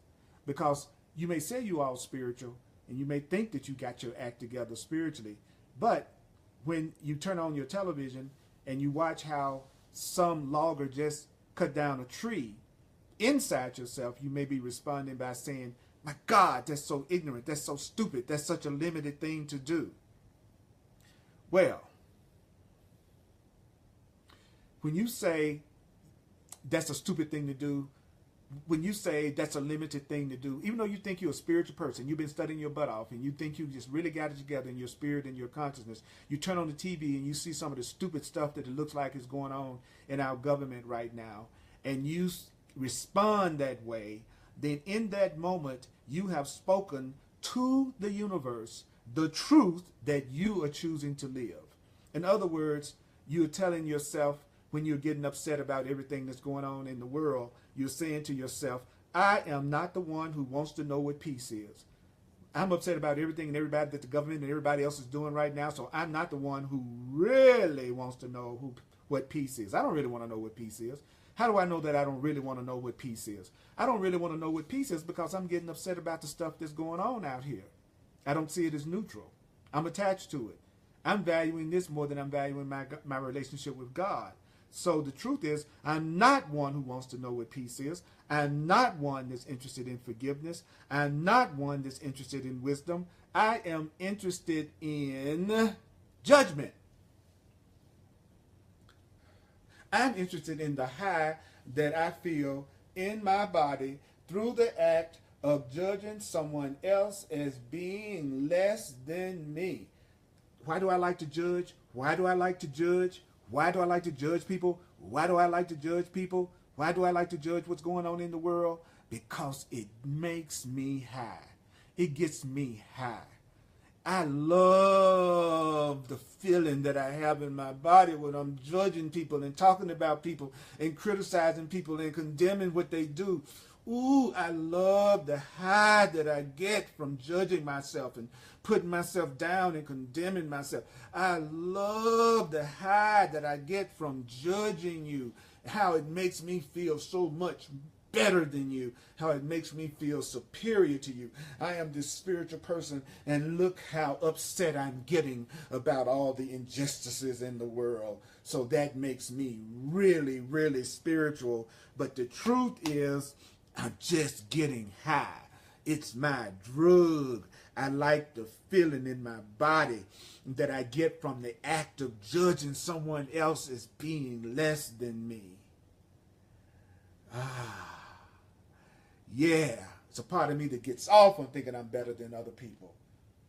because you may say you are spiritual and you may think that you got your act together spiritually, but when you turn on your television and you watch how some logger just cut down a tree, inside yourself you may be responding by saying, my God, that's so ignorant, that's so stupid, that's such a limited thing to do. Well, when you say that's a stupid thing to do, when you say that's a limited thing to do, even though you think you're a spiritual person, you've been studying your butt off, and you think you just really got it together in your spirit and your consciousness, you turn on the TV and you see some of the stupid stuff that it looks like is going on in our government right now, and you respond that way, then in that moment you have spoken to the universe the truth that you are choosing to live. In other words, you're telling yourself, when you're getting upset about everything that's going on in the world, you're saying to yourself, I am not the one who wants to know what peace is. I'm upset about everything and everybody that the government and everybody else is doing right now, so I'm not the one who really wants to know what peace is. I don't really want to know what peace is. How do I know that I don't really want to know what peace is? I don't really want to know what peace is because I'm getting upset about the stuff that's going on out here. I don't see it as neutral. I'm attached to it. I'm valuing this more than I'm valuing my relationship with God. So the truth is, I'm not one who wants to know what peace is. I'm not one that's interested in forgiveness. I'm not one that's interested in wisdom. I am interested in judgment. I'm interested in the high that I feel in my body through the act of judging someone else as being less than me. Why do I like to judge? Why do I like to judge? Why do I like to judge people? Why do I like to judge people? Why do I like to judge what's going on in the world? Because it makes me high. It gets me high. I love the feeling that I have in my body when I'm judging people and talking about people and criticizing people and condemning what they do. Ooh, I love the high that I get from judging myself and putting myself down and condemning myself. I love the high that I get from judging you, how it makes me feel so much better than you, how it makes me feel superior to you. I am this spiritual person, and look how upset I'm getting about all the injustices in the world. So that makes me really, really spiritual. But the truth is, I'm just getting high. It's my drug. I like the feeling in my body that I get from the act of judging someone else as being less than me. Yeah, it's a part of me that gets off on thinking I'm better than other people.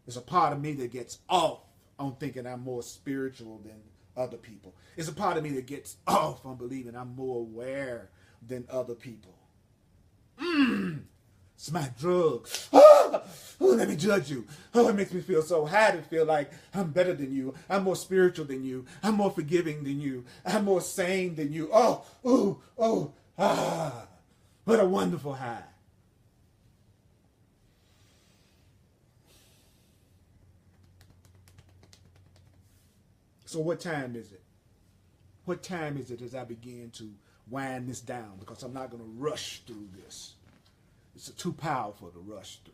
It's a part of me that gets off on thinking I'm more spiritual than other people. It's a part of me that gets off on believing I'm more aware than other people. It's my drug. Oh, let me judge you. Oh, it makes me feel so high to feel like I'm better than you. I'm more spiritual than you. I'm more forgiving than you. I'm more sane than you. What a wonderful high. So what time is it? What time is it as I begin to wind this down? Because I'm not going to rush through this. It's too powerful to rush through.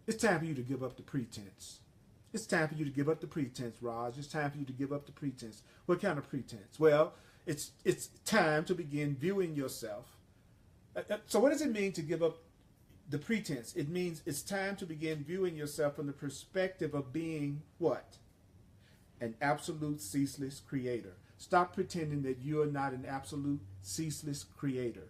It's time for you to give up the pretense. It's time for you to give up the pretense, Raj. It's time for you to give up the pretense. What kind of pretense? Well, it's time to begin viewing yourself. So what does it mean to give up the pretense? It means it's time to begin viewing yourself from the perspective of being what? An absolute ceaseless creator. Stop pretending that you are not an absolute ceaseless creator.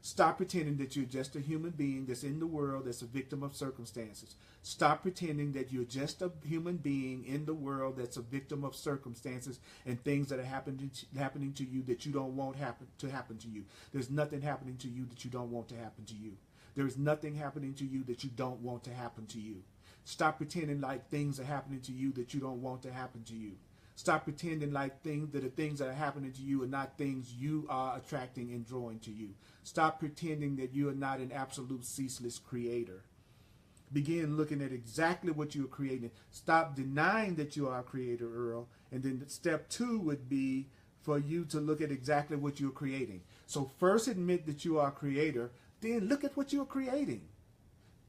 Stop pretending that you're just a human being that's in the world that's a victim of circumstances. Stop pretending that you're just a human being in the world that's a victim of circumstances and things that are happening to you that you don't want to happen to you. There's nothing happening to you that you don't want to happen to you. There is nothing happening to you that you don't want to happen to you. Stop pretending like things are happening to you that you don't want to happen to you. Stop pretending like things that are happening to you are not things you are attracting and drawing to you. Stop pretending that you are not an absolute ceaseless creator. Begin looking at exactly what you are creating. Stop denying that you are a creator, Earl. And then step 2 would be for you to look at exactly what you're creating. So first admit that you are a creator, then look at what you're creating.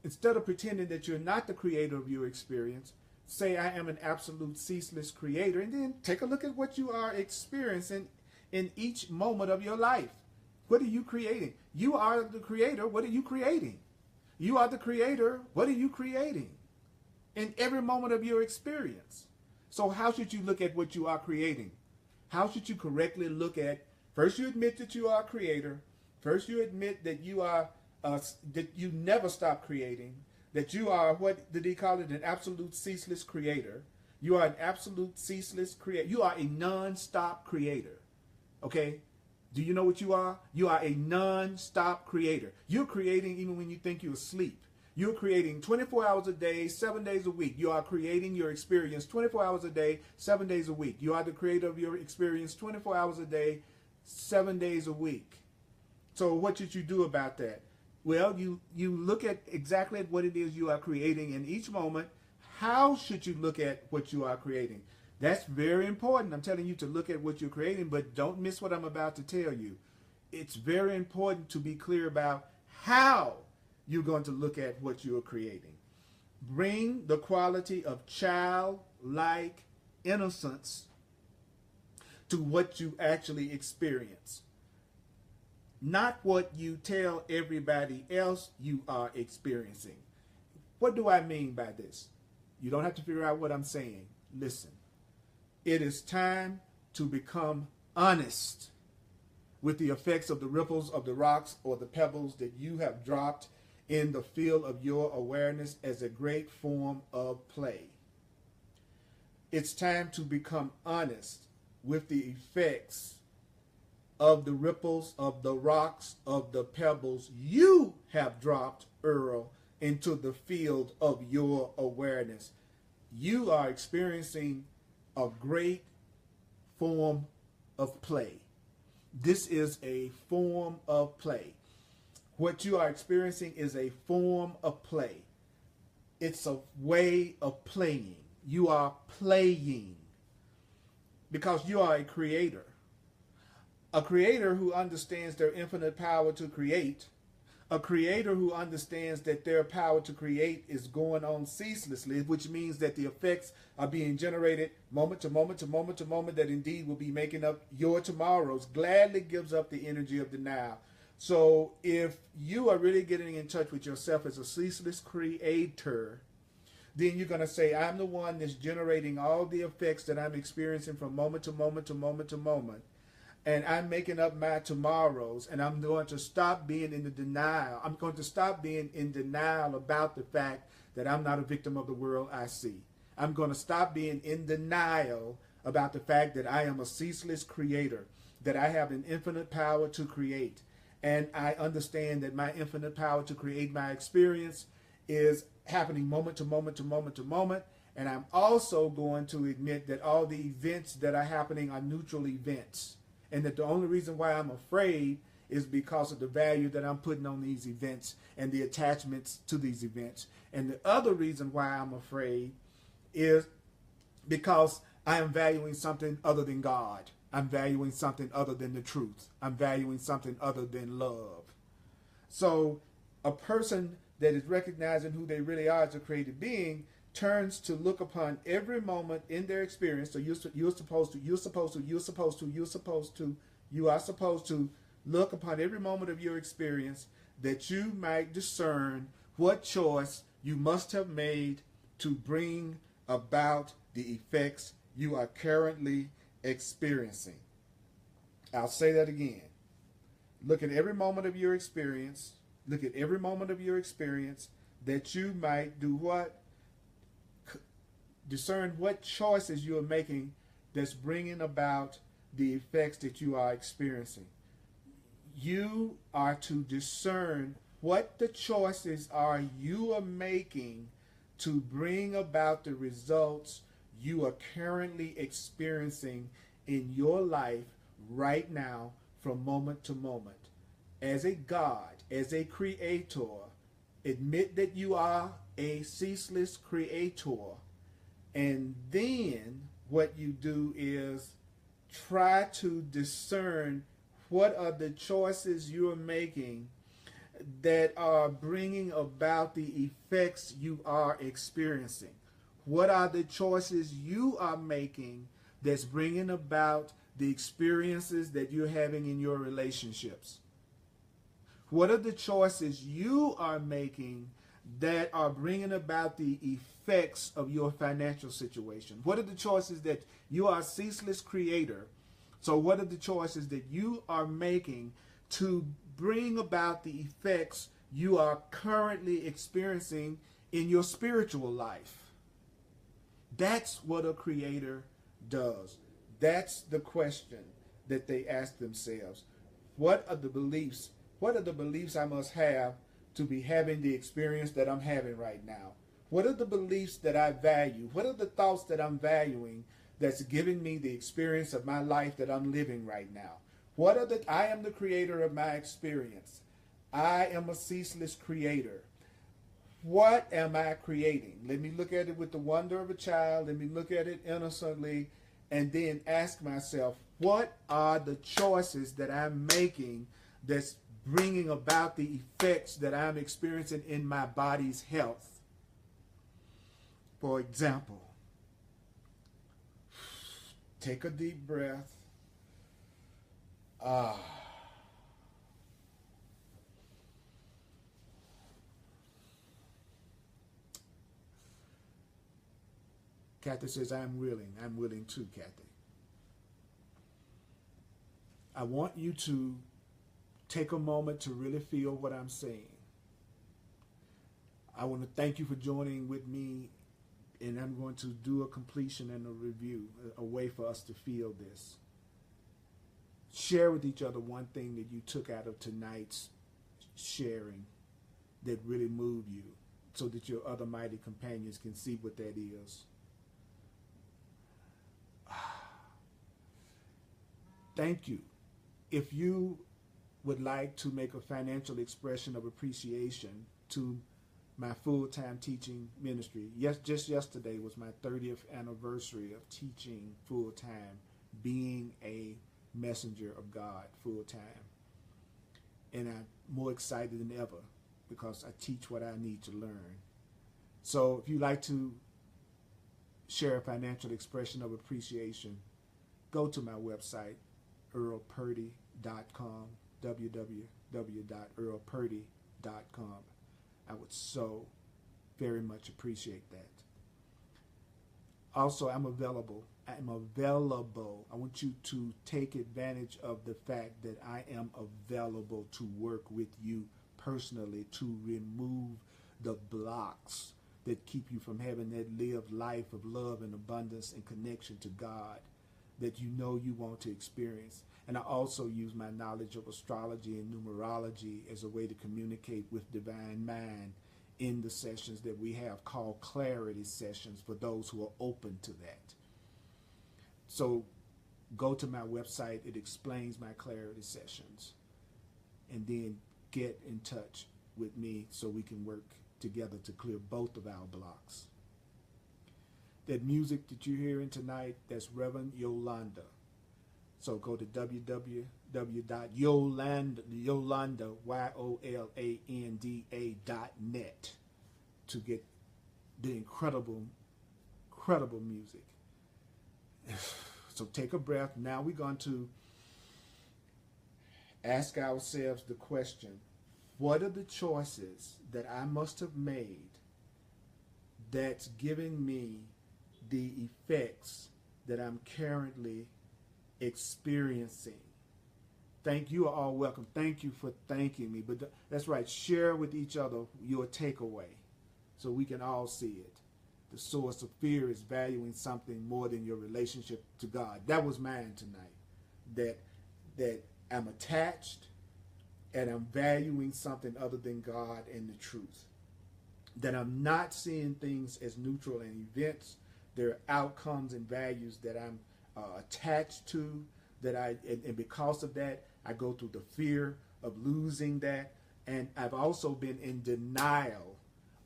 Instead of pretending that you're not the creator of your experience, say I am an absolute ceaseless creator, and then take a look at what you are experiencing in each moment of your life. What are you creating? You are the creator. What are you creating? You are the creator. What are you creating? In every moment of your experience. So how should you look at what you are creating? How should you correctly look at, first you admit that you are a creator. First you admit that you are that you never stop creating, that you are, what did he call it, an absolute ceaseless creator. You are an absolute ceaseless creator. You are a non-stop creator. Okay? Do you know what you are? You are a non-stop creator. You're creating even when you think you're asleep. You're creating 24 hours a day, 7 days a week. You are creating your experience 24 hours a day, 7 days a week. You are the creator of your experience 24 hours a day, 7 days a week. So what should you do about that? Well, you look at exactly what it is you are creating in each moment. How should you look at what you are creating? That's very important. I'm telling you to look at what you're creating, but don't miss what I'm about to tell you. It's very important to be clear about how you're going to look at what you're creating. Bring the quality of childlike innocence to what you actually experience. Not what you tell everybody else you are experiencing. What do I mean by this? You don't have to figure out what I'm saying. Listen. It is time to become honest with the effects of the ripples of the rocks or the pebbles that you have dropped in the field of your awareness as a great form of play. It's time to become honest with the effects of the ripples of the rocks of the pebbles you have dropped, Earl, into the field of your awareness. You are experiencing a great form of play. This is a form of play. What you are experiencing is a form of play. It's a way of playing. You are playing. because you are a creator. A creator who understands their infinite power to create. A creator who understands that their power to create is going on ceaselessly, which means that the effects are being generated moment to moment to moment to moment that indeed will be making up your tomorrows, gladly gives up the energy of the now. So if you are really getting in touch with yourself as a ceaseless creator, then you're going to say, I'm the one that's generating all the effects that I'm experiencing from moment to moment to moment to moment. And I'm making up my tomorrows, and I'm going to stop being in the denial. I'm going to stop being in denial about the fact that I'm not a victim of the world I see. I'm going to stop being in denial about the fact that I am a ceaseless creator, that I have an infinite power to create. And I understand that my infinite power to create my experience is happening moment to moment to moment to moment. And I'm also going to admit that all the events that are happening are neutral events. And that the only reason why I'm afraid is because of the value that I'm putting on these events and the attachments to these events. And the other reason why I'm afraid is because I am valuing something other than God. I'm valuing something other than the truth. I'm valuing something other than love. So a person that is recognizing who they really are as a created being turns to look upon every moment in their experience. So you are supposed to look upon every moment of your experience that you might discern what choice you must have made to bring about the effects you are currently experiencing. I'll say that again. Look at every moment of your experience. Look at every moment of your experience that you might do what? Discern what choices you are making that's bringing about the effects that you are experiencing. You are to discern what the choices are you are making to bring about the results you are currently experiencing in your life right now from moment to moment. As a God, as a creator, admit that you are a ceaseless creator. And then what you do is try to discern what are the choices you're making that are bringing about the effects you are experiencing. What are the choices you are making that's bringing about the experiences that you're having in your relationships? What are the choices you are making that are bringing about the effects of your financial situation? What are the choices that you are a ceaseless creator? So what are the choices that you are making to bring about the effects you are currently experiencing in your spiritual life? That's what a creator does. That's the question that they ask themselves. What are the beliefs? What are the beliefs I must have to be having the experience that I'm having right now? What are the beliefs that I value? What are the thoughts that I'm valuing that's giving me the experience of my life that I'm living right now? I am the creator of my experience. I am a ceaseless creator. What am I creating? Let me look at it with the wonder of a child. Let me look at it innocently and then ask myself, what are the choices that I'm making that's bringing about the effects that I'm experiencing in my body's health? For example, take a deep breath. Kathy says, I'm willing. I'm willing too, Kathy. I want you to take a moment to really feel what I'm saying. I want to thank you for joining with me, and I'm going to do a completion and a review, a way for us to feel this. Share with each other one thing that you took out of tonight's sharing that really moved you, so that your other mighty companions can see what that is. Thank you. If you would like to make a financial expression of appreciation to my full-time teaching ministry, just yesterday was my 30th anniversary of teaching full-time being a messenger of God full time. And I'm more excited than ever because I teach what I need to learn. So if you'd like to share a financial expression of appreciation, go to my website, earlpurdy.com, www.earlpurdy.com. I would so very much appreciate that. Also, I'm available. I want you to take advantage of the fact that I am available to work with you personally to remove the blocks that keep you from having that lived life of love and abundance and connection to God that you know you want to experience. And I also use my knowledge of astrology and numerology as a way to communicate with Divine Mind in the sessions that we have called clarity sessions for those who are open to that. So go to my website. It explains my clarity sessions. And then get in touch with me so we can work together to clear both of our blocks. That music that you're hearing tonight, that's Reverend Yolanda. So go to www.yolanda, YOLANDA.net to get the incredible music. So take a breath. Now we're going to ask ourselves the question, what are the choices that I must have made that's giving me the effects that I'm currently experiencing? Thank you, are all welcome. Thank you for thanking me. But that's right, share with each other your takeaway so we can all see it. The source of fear is valuing something more than your relationship to God. That was mine tonight. That I'm attached and I'm valuing something other than God and the truth. That I'm not seeing things as neutral and events. There are outcomes and values that I'm attached to, and because of that, I go through the fear of losing that. And I've also been in denial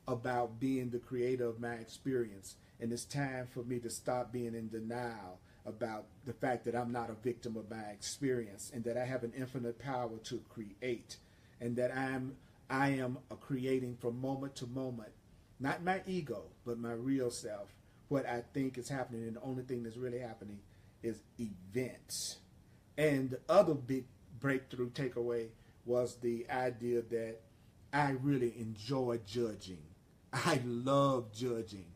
about being the creator of my experience. And it's time for me to stop being in denial about the fact that I'm not a victim of my experience and that I have an infinite power to create, and that I am creating from moment to moment, not my ego, but my real self. What I think is happening, and the only thing that's really happening is events. And the other big breakthrough takeaway was the idea that I really enjoy judging. I love judging.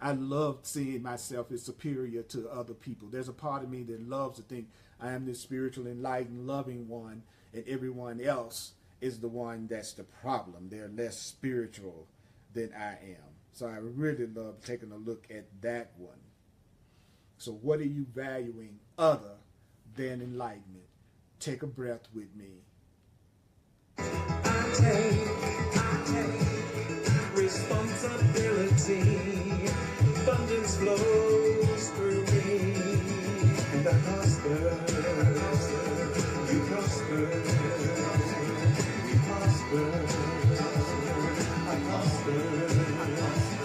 I love seeing myself as superior to other people. There's a part of me that loves to think I am the spiritual, enlightened, loving one, and everyone else is the one that's the problem. They're less spiritual than I am. So I really love taking a look at that one. So what are you valuing other than enlightenment? Take a breath with me. I take responsibility. Abundance flows through me, and I prosper. You prosper. We prosper. I prosper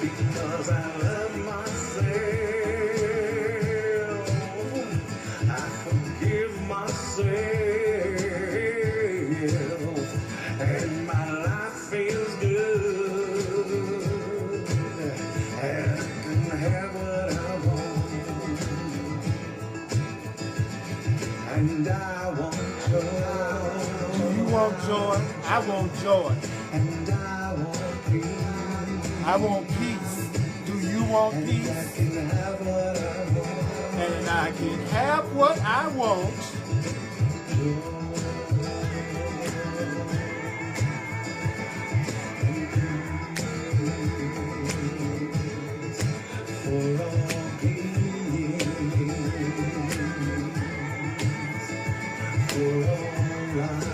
because I love myself. I forgive myself, and my life feels good. And I can have what I want, and I want joy. Do you want joy? I want joy. And I want peace. I want peace. Do you want And peace? I can have what I want. And I can have what I want. For all beings, for all life,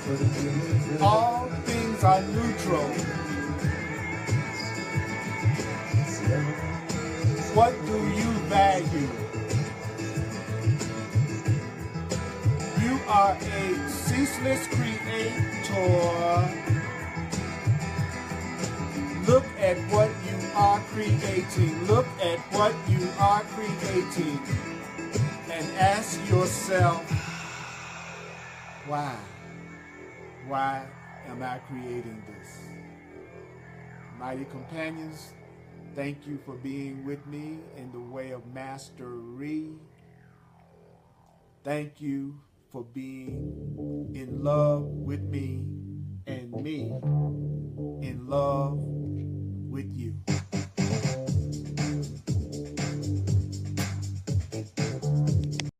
for the good of All things are neutral. What do you value? You are a ceaseless creator. Look at what you are creating. Look at what you are creating. And ask yourself, why? Why am I creating this? Mighty companions, thank you for being with me in the way of mastery. Thank you for being in love with me and me in love with you.